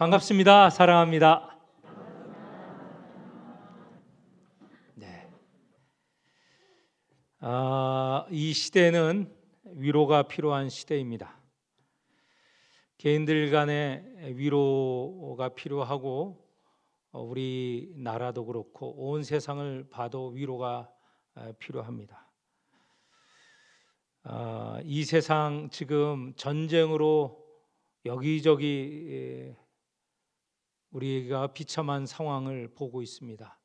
반갑습니다. 사랑합니다. 네. 이 시대는 위로가 필요한 시대입니다. 개인들 간의 위로가 필요하고 우리 나라도 그렇고 온 세상을 봐도 위로가 필요합니다. 이 세상 지금 전쟁으로 여기저기 우리가 비참한 상황을 보고 있습니다.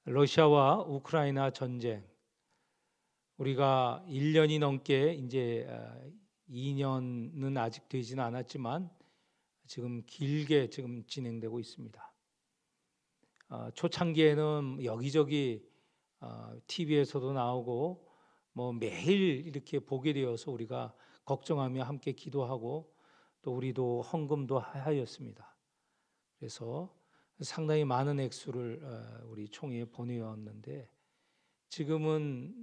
러시아와 우크라이나 전쟁, 우리가 1년이 넘게 이제 2년은 아직 되지는 않았지만 지금 길게 지금 진행되고 있습니다. 초창기에는 여기저기 TV에서도 나오고 뭐 매일 이렇게 보게 되어서 우리가 걱정하며 함께 기도하고 또 우리도 헌금도 하였습니다. 그래서 상당히 많은 액수를 우리 총회에 보내왔는데 지금은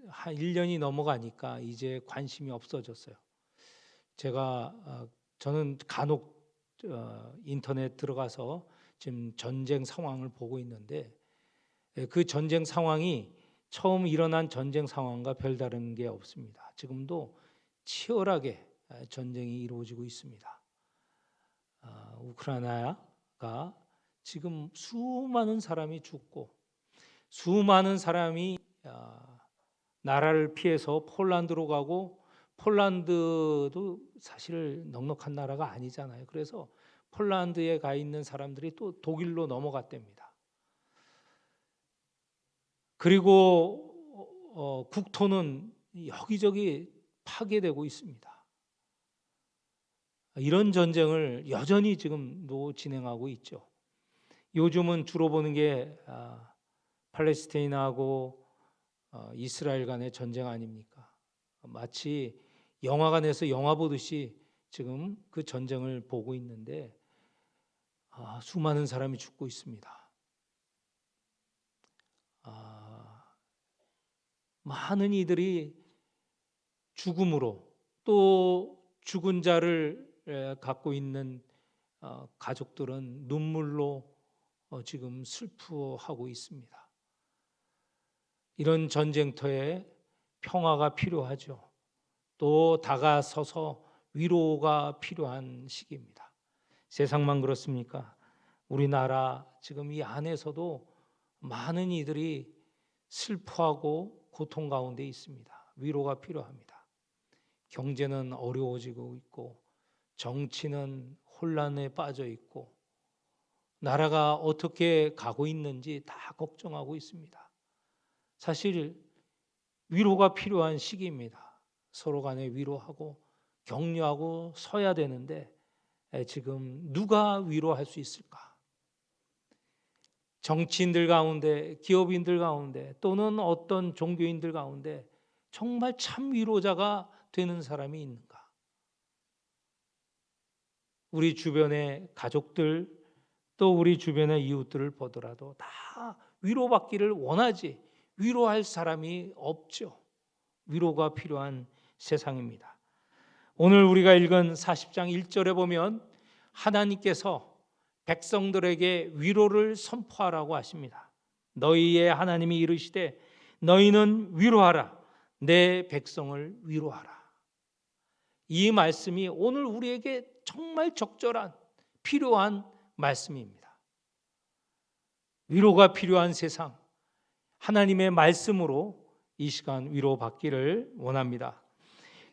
한 1년이 넘어가니까 이제 관심이 없어졌어요. 저는 간혹 인터넷 들어가서 지금 전쟁 상황을 보고 있는데 그 전쟁 상황이 처음 일어난 전쟁 상황과 별다른 게 없습니다. 지금도 치열하게 전쟁이 이루어지고 있습니다. 우크라이나가 지금 수많은 사람이 죽고 수많은 사람이 나라를 피해서 폴란드로 가고, 폴란드도 사실 넉넉한 나라가 아니잖아요. 그래서 폴란드에 가 있는 사람들이 또 독일로 넘어갔답니다. 그리고 국토는 여기저기 파괴되고 있습니다. 이런 전쟁을 여전히 지금도 진행하고 있죠. 요즘은 주로 보는 게 팔레스타인하고 이스라엘 간의 전쟁 아닙니까? 마치 영화관에서 영화 보듯이 지금 그 전쟁을 보고 있는데 수많은 사람이 죽고 있습니다. 많은 이들이 죽음으로, 또 죽은 자를 갖고 있는 가족들은 눈물로 지금 슬퍼하고 있습니다. 이런 전쟁터에 평화가 필요하죠. 또 다가서서 위로가 필요한 시기입니다. 세상만 그렇습니까? 우리나라 지금 이 안에서도 많은 이들이 슬퍼하고 고통 가운데 있습니다. 위로가 필요합니다. 경제는 어려워지고 있고, 정치는 혼란에 빠져 있고, 나라가 어떻게 가고 있는지 다 걱정하고 있습니다. 사실 위로가 필요한 시기입니다. 서로 간에 위로하고 격려하고 서야 되는데 지금 누가 위로할 수 있을까? 정치인들 가운데, 기업인들 가운데, 또는 어떤 종교인들 가운데 정말 참 위로자가 되는 사람이 있는가? 우리 주변의 가족들, 또 우리 주변의 이웃들을 보더라도 다 위로받기를 원하지 위로할 사람이 없죠. 위로가 필요한 세상입니다. 오늘 우리가 읽은 40장 1절에 보면 하나님께서 백성들에게 위로를 선포하라고 하십니다. 너희의 하나님이 이르시되 너희는 위로하라, 내 백성을 위로하라. 이 말씀이 오늘 우리에게 정말 적절한 필요한 말씀입니다. 위로가 필요한 세상, 하나님의 말씀으로 이 시간 위로받기를 원합니다.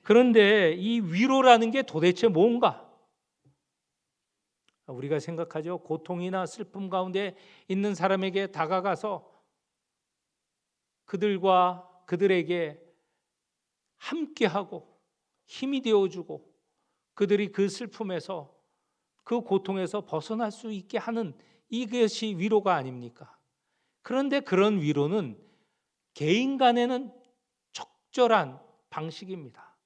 그런데 이 위로라는 게 도대체 뭔가? 우리가 생각하죠. 고통이나 슬픔 가운데 있는 사람에게 다가가서 그들에게 함께하고 힘이 되어주고 그들이 그 슬픔에서, 그 고통에서 벗어날 수 있게 하는 이것이 위로가 아닙니까? 그런데 그런 위로는 개인 간에는 적절한 방식입니다.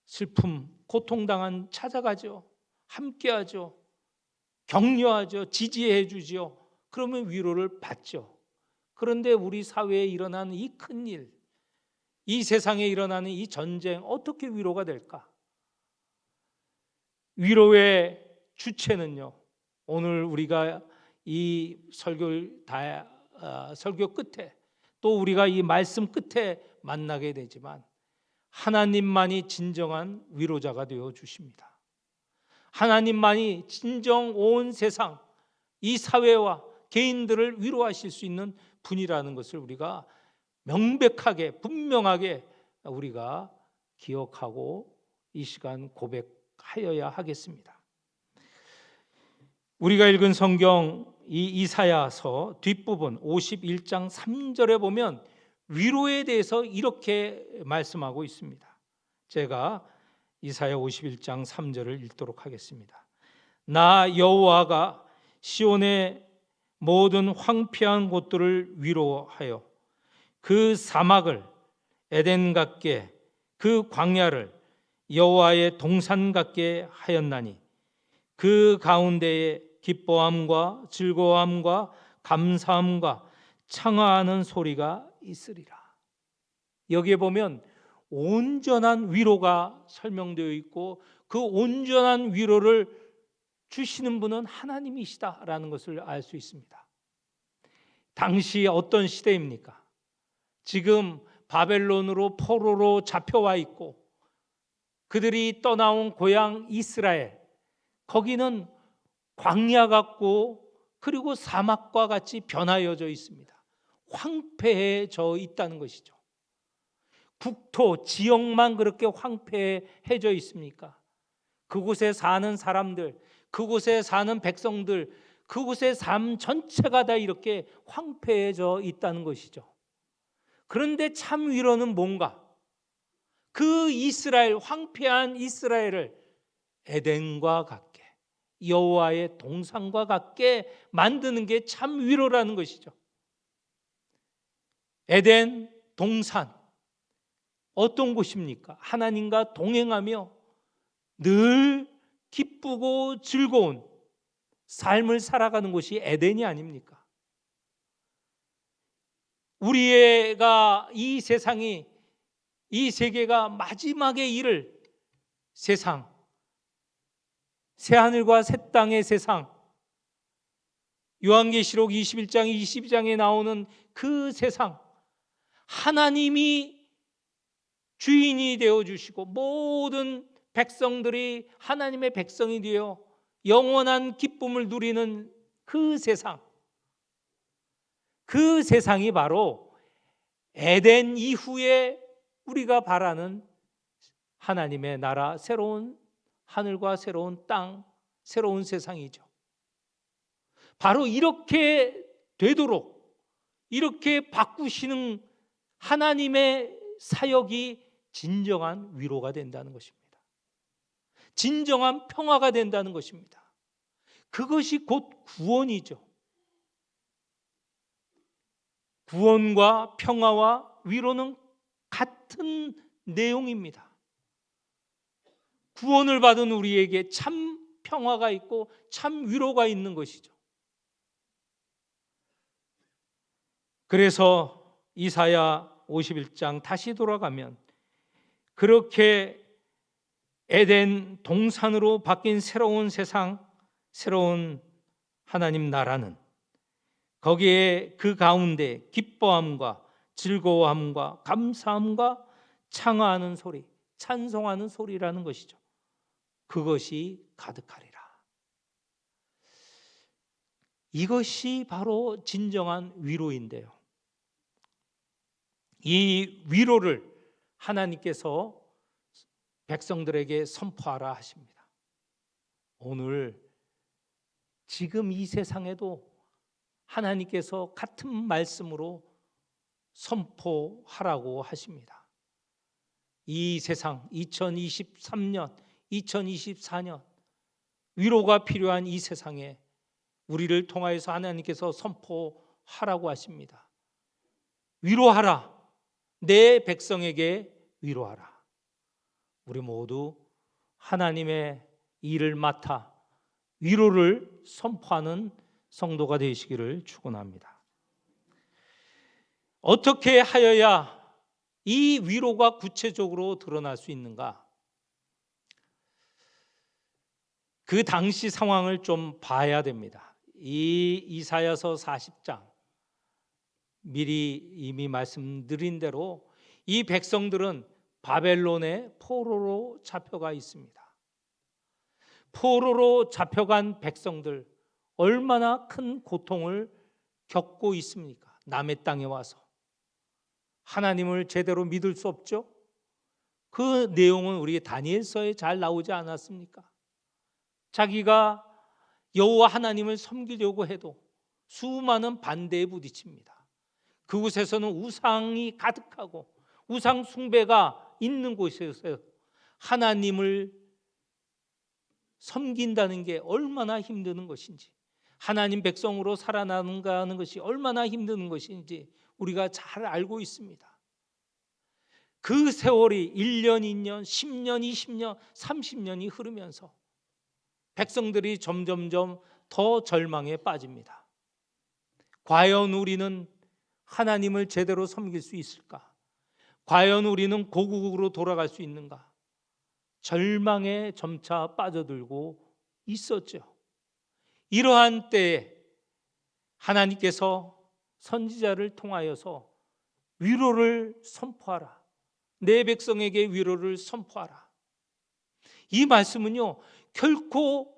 슬픔, 고통당한 찾아가죠. 함께하죠. 격려하죠. 지지해 주죠. 그러면 위로를 받죠. 그런데 우리 사회에 일어나는 이 큰일, 이 세상에 일어나는 이 전쟁, 어떻게 위로가 될까? 위로의 주체는요, 오늘 우리가 이 설교 끝에 또 우리가 이 말씀 끝에 만나게 되지만 하나님만이 진정한 위로자가 되어 주십니다. 하나님만이 진정 온 세상, 이 사회와 개인들을 위로하실 수 있는 분이라는 것을 우리가 명백하게 분명하게 우리가 기억하고 이 시간 고백하여야 하겠습니다. 우리가 읽은 성경 이 이사야서 뒷부분 51장 3절에 보면 위로에 대해서 이렇게 말씀하고 있습니다. 제가 이사야 51장 3절을 읽도록 하겠습니다. 나 여호와가 시온의 모든 황폐한 곳들을 위로하여 그 사막을 에덴 같게 그 광야를 여호와의 동산 같게 하였나니 그 가운데에 기뻐함과 즐거움과 감사함과 창화하는 소리가 있으리라. 여기에 보면 온전한 위로가 설명되어 있고 그 온전한 위로를 주시는 분은 하나님이시다라는 것을 알 수 있습니다. 당시 어떤 시대입니까? 지금 바벨론으로 포로로 잡혀와 있고 그들이 떠나온 고향 이스라엘, 거기는 광야 같고 그리고 사막과 같이 변하여져 있습니다. 황폐해져 있다는 것이죠. 국토, 지역만 그렇게 황폐해져 있습니까? 그곳에 사는 사람들, 그곳에 사는 백성들, 그곳의 삶 전체가 다 이렇게 황폐해져 있다는 것이죠. 그런데 참 위로는 뭔가? 그 이스라엘, 황폐한 이스라엘을 에덴과 같게, 여호와의 동산과 같게 만드는 게 참 위로라는 것이죠. 에덴, 동산, 어떤 곳입니까? 하나님과 동행하며 늘 기쁘고 즐거운 삶을 살아가는 곳이 에덴이 아닙니까? 우리가 이 세상이, 이 세계가 마지막에 이를 세상, 새하늘과 새 땅의 세상, 요한계시록 21장 22장에 나오는 그 세상, 하나님이 주인이 되어주시고 모든 백성들이 하나님의 백성이 되어 영원한 기쁨을 누리는 그 세상, 그 세상이 바로 에덴 이후에 우리가 바라는 하나님의 나라, 새로운 하늘과 새로운 땅, 새로운 세상이죠. 바로 이렇게 되도록 이렇게 바꾸시는 하나님의 사역이 진정한 위로가 된다는 것입니다. 진정한 평화가 된다는 것입니다. 그것이 곧 구원이죠. 구원과 평화와 위로는 같은 내용입니다. 구원을 받은 우리에게 참 평화가 있고 참 위로가 있는 것이죠. 그래서 이사야 51장 다시 돌아가면 그렇게 에덴 동산으로 바뀐 새로운 세상, 새로운 하나님 나라는 거기에 그 가운데 기뻐함과 즐거워함과 감사함과 창화하는 소리, 찬송하는 소리라는 것이죠. 그것이 가득하리라. 이것이 바로 진정한 위로인데요. 이 위로를 하나님께서 백성들에게 선포하라 하십니다. 오늘 지금 이 세상에도 하나님께서 같은 말씀으로 선포하라고 하십니다. 이 세상 2023년, 2024년 위로가 필요한 이 세상에 우리를 통하여서 하나님께서 선포하라고 하십니다. 위로하라. 내 백성에게 위로하라. 우리 모두 하나님의 일을 맡아 위로를 선포하는 성도가 되시기를 축원합니다. 어떻게 하여야 이 위로가 구체적으로 드러날 수 있는가? 그 당시 상황을 좀 봐야 됩니다. 이 이사야서 40장 미리 이미 말씀드린 대로 이 백성들은 바벨론의 포로로 잡혀가 있습니다. 포로로 잡혀간 백성들 얼마나 큰 고통을 겪고 있습니까? 남의 땅에 와서 하나님을 제대로 믿을 수 없죠. 그 내용은 우리 다니엘서에 잘 나오지 않았습니까? 자기가 여호와 하나님을 섬기려고 해도 수많은 반대에 부딪힙니다. 그곳에서는 우상이 가득하고 우상 숭배가 있는 곳에서 하나님을 섬긴다는 게 얼마나 힘든 것인지, 하나님 백성으로 살아나가는 것이 얼마나 힘든 것인지 우리가 잘 알고 있습니다. 그 세월이 1년, 2년, 10년, 20년, 30년이 흐르면서 백성들이 점점점 더 절망에 빠집니다. 과연 우리는 하나님을 제대로 섬길 수 있을까? 과연 우리는 고국으로 돌아갈 수 있는가? 절망에 점차 빠져들고 있었죠. 이러한 때에 하나님께서 선지자를 통하여서 위로를 선포하라. 내 백성에게 위로를 선포하라. 이 말씀은요, 결코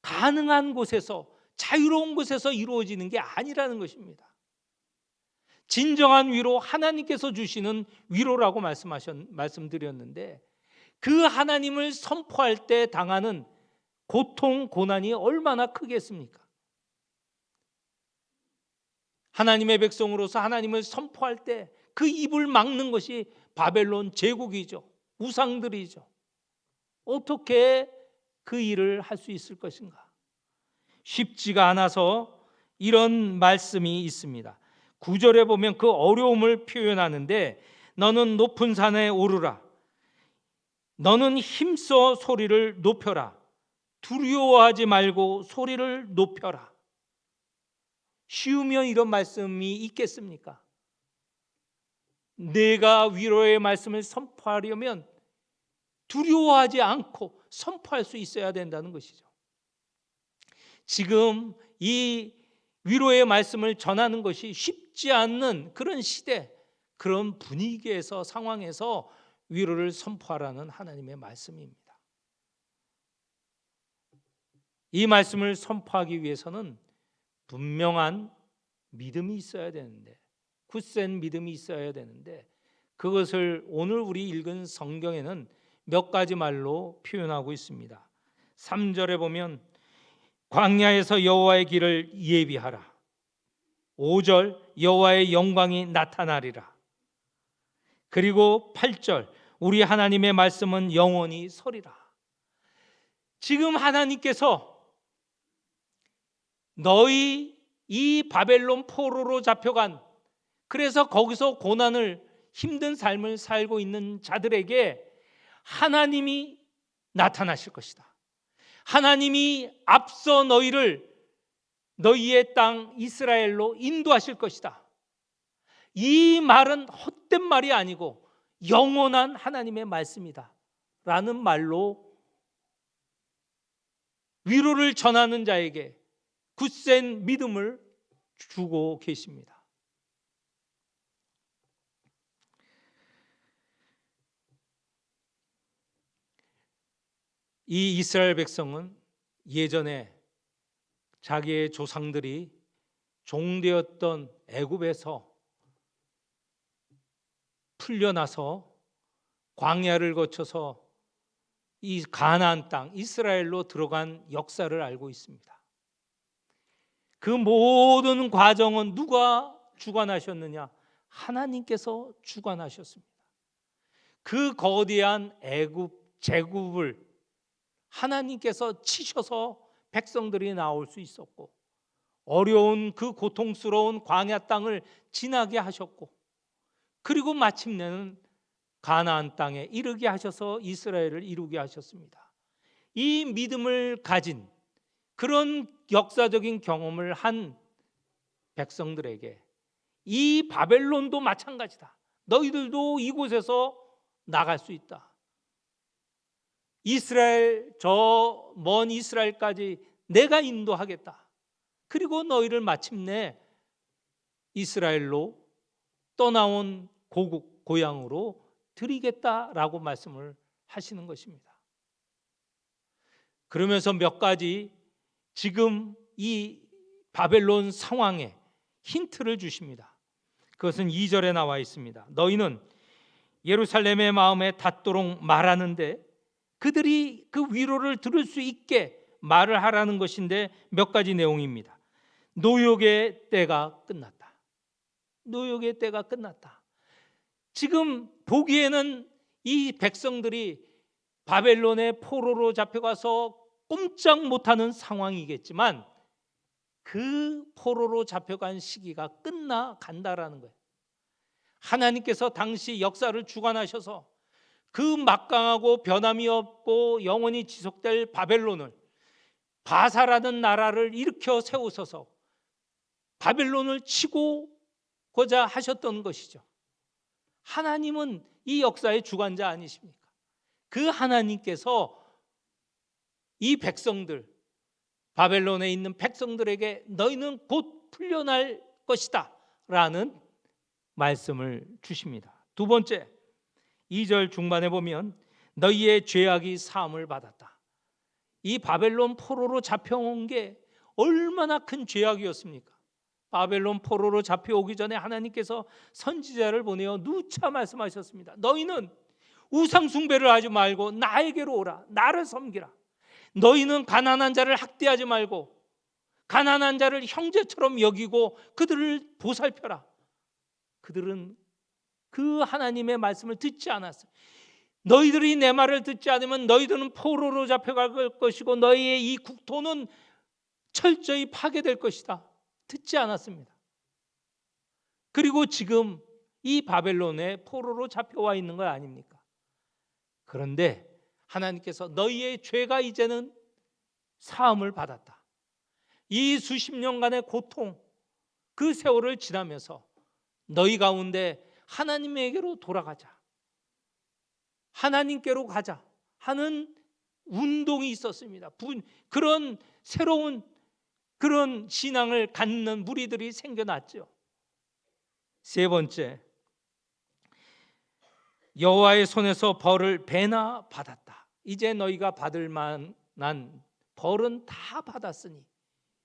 가능한 곳에서, 자유로운 곳에서 이루어지는 게 아니라는 것입니다. 진정한 위로, 하나님께서 주시는 위로라고 말씀드렸는데, 그 하나님을 선포할 때 당하는 고통, 고난이 얼마나 크겠습니까? 하나님의 백성으로서 하나님을 선포할 때 그 입을 막는 것이 바벨론 제국이죠. 우상들이죠. 어떻게 그 일을 할 수 있을 것인가? 쉽지가 않아서 이런 말씀이 있습니다. 9절에 보면 그 어려움을 표현하는데, 너는 높은 산에 오르라. 너는 힘써 소리를 높여라. 두려워하지 말고 소리를 높여라. 쉬우면 이런 말씀이 있겠습니까? 내가 위로의 말씀을 선포하려면 두려워하지 않고 선포할 수 있어야 된다는 것이죠. 지금 이 위로의 말씀을 전하는 것이 쉽지 않는 그런 시대, 그런 분위기에서, 상황에서 위로를 선포하라는 하나님의 말씀입니다. 이 말씀을 선포하기 위해서는 분명한 믿음이 있어야 되는데, 굳센 믿음이 있어야 되는데, 그것을 오늘 우리 읽은 성경에는 몇 가지 말로 표현하고 있습니다. 3절에 보면 광야에서 여호와의 길을 예비하라. 5절 여호와의 영광이 나타나리라. 그리고 8절 우리 하나님의 말씀은 영원히 서리라. 지금 하나님께서 너희 이 바벨론 포로로 잡혀간, 그래서 거기서 고난을, 힘든 삶을 살고 있는 자들에게 하나님이 나타나실 것이다. 하나님이 앞서 너희의 땅 이스라엘로 인도하실 것이다. 이 말은 헛된 말이 아니고 영원한 하나님의 말씀이다 라는 말로 위로를 전하는 자에게 굳센 믿음을 주고 계십니다. 이 이스라엘 백성은 예전에 자기의 조상들이 종되었던 애굽에서 풀려나서 광야를 거쳐서 이 가나안 땅 이스라엘로 들어간 역사를 알고 있습니다. 그 모든 과정은 누가 주관하셨느냐? 하나님께서 주관하셨습니다. 그 거대한 애굽 제국을 하나님께서 치셔서 백성들이 나올 수 있었고, 어려운 그 고통스러운 광야 땅을 지나게 하셨고, 그리고 마침내는 가나안 땅에 이르게 하셔서 이스라엘을 이루게 하셨습니다. 이 믿음을 가진, 그런 역사적인 경험을 한 백성들에게 이 바벨론도 마찬가지다. 너희들도 이곳에서 나갈 수 있다. 이스라엘, 저 먼 이스라엘까지 내가 인도하겠다. 그리고 너희를 마침내 이스라엘로 떠나온 고국 고향으로 드리겠다라고 말씀을 하시는 것입니다. 그러면서 몇 가지 지금 이 바벨론 상황에 힌트를 주십니다. 그것은 2절에 나와 있습니다. 너희는 예루살렘의 마음에 닿도록 말하는데, 그들이 그 위로를 들을 수 있게 말을 하라는 것인데 몇 가지 내용입니다. 노역의 때가 끝났다. 노역의 때가 끝났다. 지금 보기에는 이 백성들이 바벨론의 포로로 잡혀가서 꼼짝 못하는 상황이겠지만 그 포로로 잡혀간 시기가 끝나간다라는 거예요. 하나님께서 당시 역사를 주관하셔서 그 막강하고 변함이 없고 영원히 지속될 바벨론을, 바사라는 나라를 일으켜 세우셔서 바벨론을 치고자 하셨던 것이죠. 하나님은 이 역사의 주관자 아니십니까? 그 하나님께서 이 백성들, 바벨론에 있는 백성들에게 너희는 곧 풀려날 것이다 라는 말씀을 주십니다. 두 번째, 2절 중반에 보면 너희의 죄악이 사함을 받았다. 이 바벨론 포로로 잡혀온 게 얼마나 큰 죄악이었습니까? 바벨론 포로로 잡혀오기 전에 하나님께서 선지자를 보내어 누차 말씀하셨습니다. 너희는 우상 숭배를 하지 말고 나에게로 오라. 나를 섬기라. 너희는 가난한 자를 학대하지 말고 가난한 자를 형제처럼 여기고 그들을 보살펴라. 그들은 그 하나님의 말씀을 듣지 않았어요. 너희들이 내 말을 듣지 않으면 너희들은 포로로 잡혀갈 것이고 너희의 이 국토는 철저히 파괴될 것이다. 듣지 않았습니다. 그리고 지금 이 바벨론에 포로로 잡혀와 있는 거 아닙니까? 그런데 하나님께서 너희의 죄가 이제는 사함을 받았다. 이 수십 년간의 고통, 그 세월을 지나면서 너희 가운데 하나님에게로 돌아가자, 하나님께로 가자 하는 운동이 있었습니다. 그런 새로운 그런 신앙을 갖는 무리들이 생겨났죠. 세 번째, 여호와의 손에서 벌을 배나 받았다. 이제 너희가 받을 만한 벌은 다 받았으니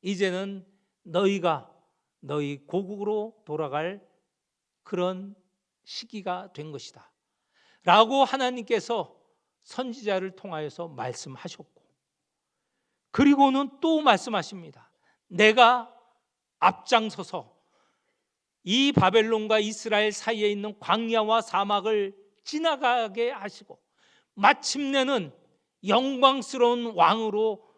이제는 너희가 너희 고국으로 돌아갈 그런 시기가 된 것이다 라고 하나님께서 선지자를 통하여서 말씀하셨고, 그리고는 또 말씀하십니다. 내가 앞장서서 이 바벨론과 이스라엘 사이에 있는 광야와 사막을 지나가게 하시고 마침내는 영광스러운 왕으로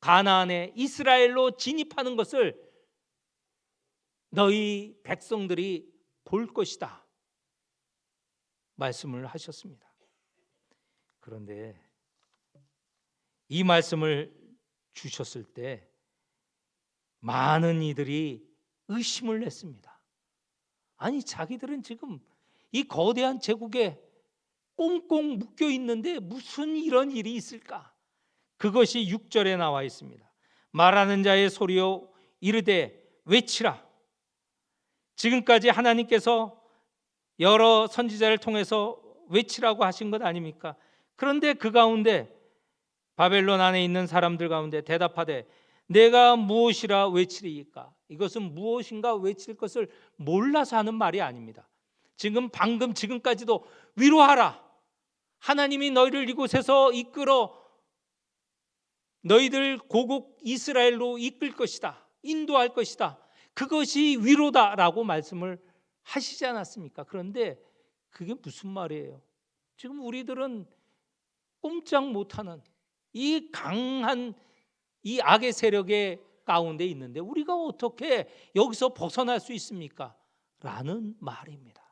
가나안에 이스라엘로 진입하는 것을 너희 백성들이 볼 것이다 말씀을 하셨습니다. 그런데 이 말씀을 주셨을 때 많은 이들이 의심을 냈습니다. 아니, 자기들은 지금 이 거대한 제국에 꽁꽁 묶여 있는데 무슨 이런 일이 있을까? 그것이 6절에 나와 있습니다. 말하는 자의 소리여 이르되 외치라. 지금까지 하나님께서 여러 선지자를 통해서 외치라고 하신 것 아닙니까? 그런데 그 가운데 바벨론 안에 있는 사람들 가운데 대답하되 내가 무엇이라 외치리이까? 이것은 무엇인가 외칠 것을 몰라서 하는 말이 아닙니다. 방금 지금까지도 위로하라. 하나님이 너희를 이곳에서 이끌어 너희들 고국 이스라엘로 이끌 것이다. 인도할 것이다. 그것이 위로다라고 말씀을 하시지 않았습니까? 그런데 그게 무슨 말이에요? 지금 우리들은 꼼짝 못하는 이 강한 이 악의 세력의 가운데 있는데 우리가 어떻게 여기서 벗어날 수 있습니까? 라는 말입니다.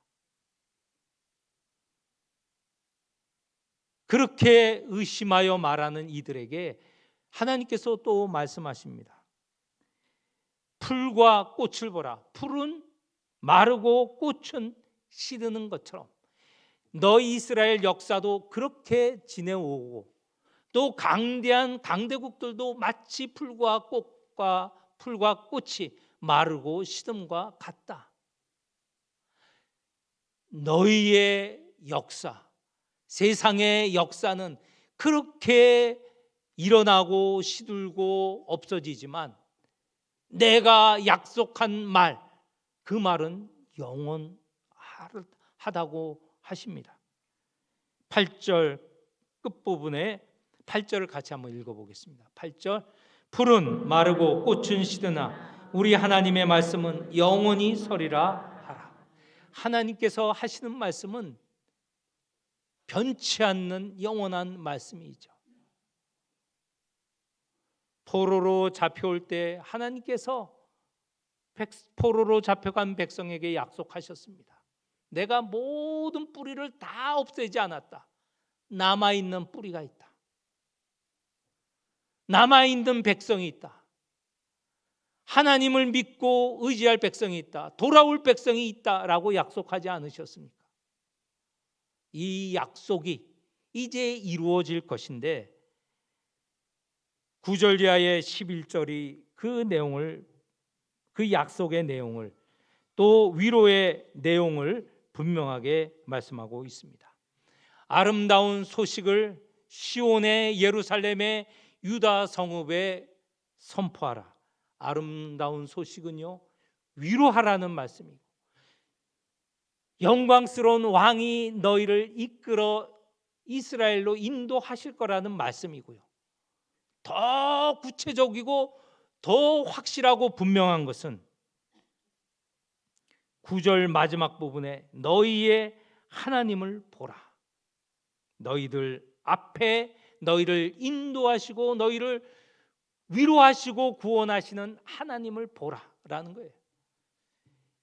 그렇게 의심하여 말하는 이들에게 하나님께서 또 말씀하십니다. 풀과 꽃을 보라. 풀은 마르고 꽃은 시드는 것처럼 너희 이스라엘 역사도 그렇게 지내오고 또 강대한 강대국들도 마치 풀과 꽃이 마르고 시듬과 같다. 너희의 역사, 세상의 역사는 그렇게 일어나고 시들고 없어지지만 내가 약속한 말, 그 말은 영원하다고 하십니다. 8절 끝부분에 8절을 같이 한번 읽어보겠습니다. 8절, 풀은 마르고 꽃은 시드나 우리 하나님의 말씀은 영원히 서리라 하라. 하나님께서 하시는 말씀은 변치 않는 영원한 말씀이죠. 포로로 잡혀올 때 하나님께서 포로로 잡혀간 백성에게 약속하셨습니다. 내가 모든 뿌리를 다 없애지 않았다. 남아있는 뿌리가 있다. 남아있는 백성이 있다. 하나님을 믿고 의지할 백성이 있다. 돌아올 백성이 있다라고 약속하지 않으셨습니까? 이 약속이 이제 이루어질 것인데 9절 이하의 11절이 그 약속의 내용을 또 위로의 내용을 분명하게 말씀하고 있습니다. 아름다운 소식을 시온의 예루살렘의 유다 성읍에 선포하라. 아름다운 소식은요, 위로하라는 말씀이고, 영광스러운 왕이 너희를 이끌어 이스라엘로 인도하실 거라는 말씀이고요. 더 구체적이고 더 확실하고 분명한 것은 9절 마지막 부분에 너희의 하나님을 보라. 너희들 앞에 너희를 인도하시고 너희를 위로하시고 구원하시는 하나님을 보라라는 거예요.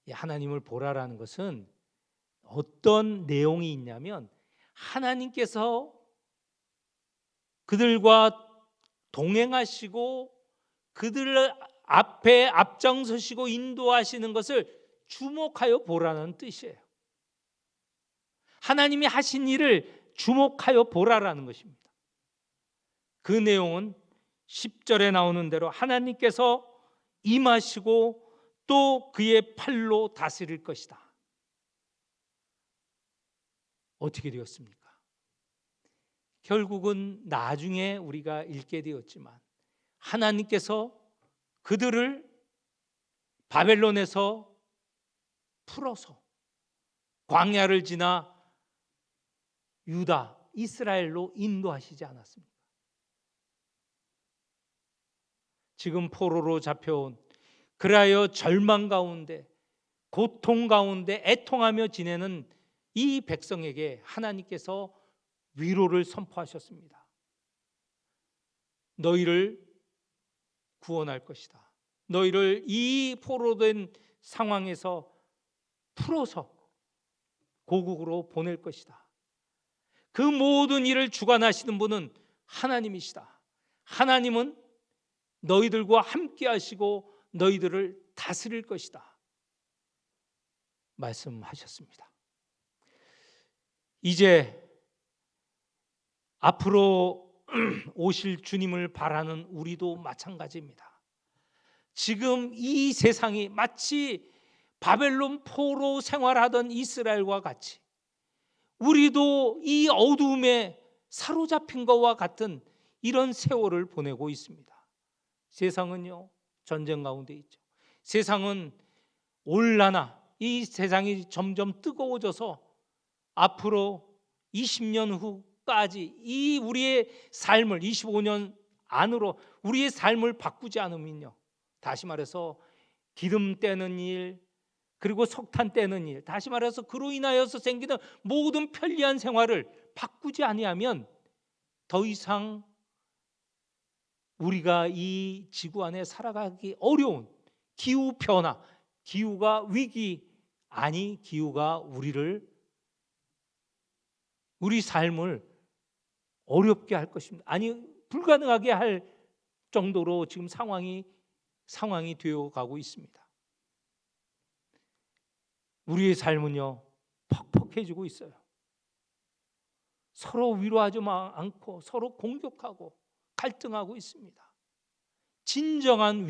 이 하나님을 보라라는 것은 어떤 내용이 있냐면 하나님께서 그들과 동행하시고 그들 앞에 앞장서시고 인도하시는 것을 주목하여 보라는 뜻이에요. 하나님이 하신 일을 주목하여 보라라는 것입니다. 그 내용은 10절에 나오는 대로 하나님께서 임하시고 또 그의 팔로 다스릴 것이다. 어떻게 되었습니까? 결국은 나중에 우리가 읽게 되었지만 하나님께서 그들을 바벨론에서 풀어서 광야를 지나 유다, 이스라엘로 인도하시지 않았습니까? 지금 포로로 잡혀온 그리하여 절망 가운데 고통 가운데 애통하며 지내는 이 백성에게 하나님께서 위로를 선포하셨습니다. 너희를 구원할 것이다. 너희를 이 포로된 상황에서 풀어서 고국으로 보낼 것이다. 그 모든 일을 주관하시는 분은 하나님이시다. 하나님은 너희들과 함께 하시고 너희들을 다스릴 것이다. 말씀하셨습니다. 이제 앞으로 오실 주님을 바라는 우리도 마찬가지입니다. 지금 이 세상이 마치 바벨론 포로 생활하던 이스라엘과 같이 우리도 이 어두움에 사로잡힌 것과 같은 이런 세월을 보내고 있습니다. 세상은요, 전쟁 가운데 있죠. 세상은 온난화, 이 세상이 점점 뜨거워져서 앞으로 20년 후까지 이 우리의 삶을 25년 안으로 우리의 삶을 바꾸지 않으면요, 다시 말해서 기름 떼는 일, 그리고 석탄 떼는 일, 다시 말해서 그로 인하여서 생기는 모든 편리한 생활을 바꾸지 아니하면 더 이상 우리가 이 지구 안에 살아가기 어려운 기후 변화, 기후가 위기, 아니 기후가 우리 삶을 어렵게 할 것입니다. 아니 불가능하게 할 정도로 지금 상황이 되어 가고 있습니다. 우리의 삶은요 퍽퍽해지고 있어요. 서로 위로하지 않고 서로 공격하고 갈등하고 있습니다. 진정한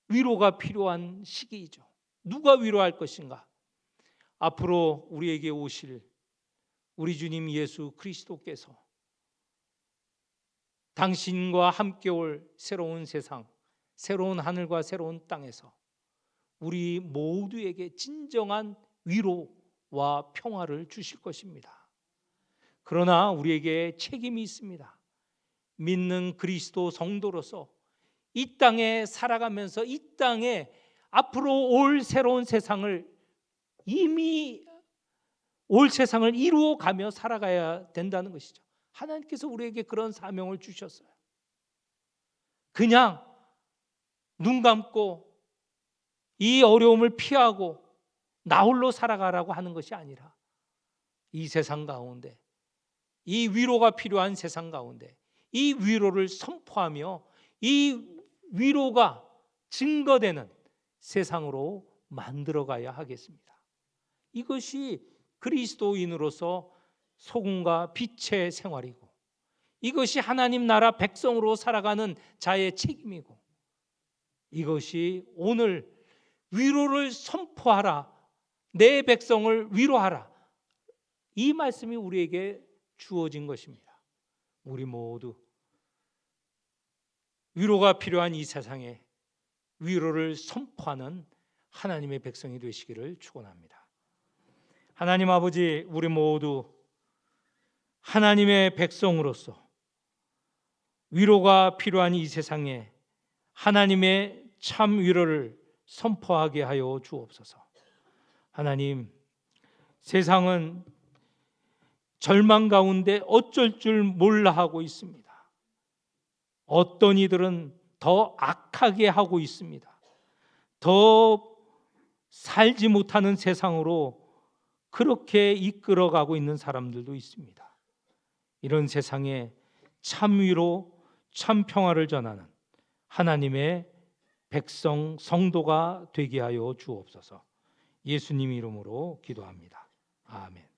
위로가 필요한 시기이죠. 누가 위로할 것인가? 앞으로 우리에게 오실 우리 주님 예수 그리스도께서 당신과 함께 올 새로운 세상, 새로운 하늘과 새로운 땅에서 우리 모두에게 진정한 위로와 평화를 주실 것입니다. 그러나 우리에게 책임이 있습니다. 믿는 그리스도 성도로서 이 땅에 살아가면서 이 땅에 앞으로 올 새로운 세상을 이미 올 세상을 이루어가며 살아가야 된다는 것이죠. 하나님께서 우리에게 그런 사명을 주셨어요. 그냥 눈 감고 이 어려움을 피하고 나 홀로 살아가라고 하는 것이 아니라 이 세상 가운데, 이 위로가 필요한 세상 가운데 이 위로를 선포하며 이 위로가 증거되는 세상으로 만들어가야 하겠습니다. 이것이 그리스도인으로서 소금과 빛의 생활이고, 이것이 하나님 나라 백성으로 살아가는 자의 책임이고, 이것이 오늘 위로를 선포하라, 내 백성을 위로하라, 이 말씀이 우리에게 주어진 것입니다. 우리 모두 위로가 필요한 이 세상에 위로를 선포하는 하나님의 백성이 되시기를 축원합니다. 하나님 아버지, 우리 모두 하나님의 백성으로서 위로가 필요한 이 세상에 하나님의 참 위로를 선포하게 하여 주옵소서. 하나님, 세상은 절망 가운데 어쩔 줄 몰라 하고 있습니다. 어떤 이들은 더 악하게 하고 있습니다. 더 살지 못하는 세상으로 그렇게 이끌어가고 있는 사람들도 있습니다. 이런 세상에 참 위로, 참 평화를 전하는 하나님의 백성, 성도가 되게 하여 주옵소서. 예수님 이름으로 기도합니다. 아멘.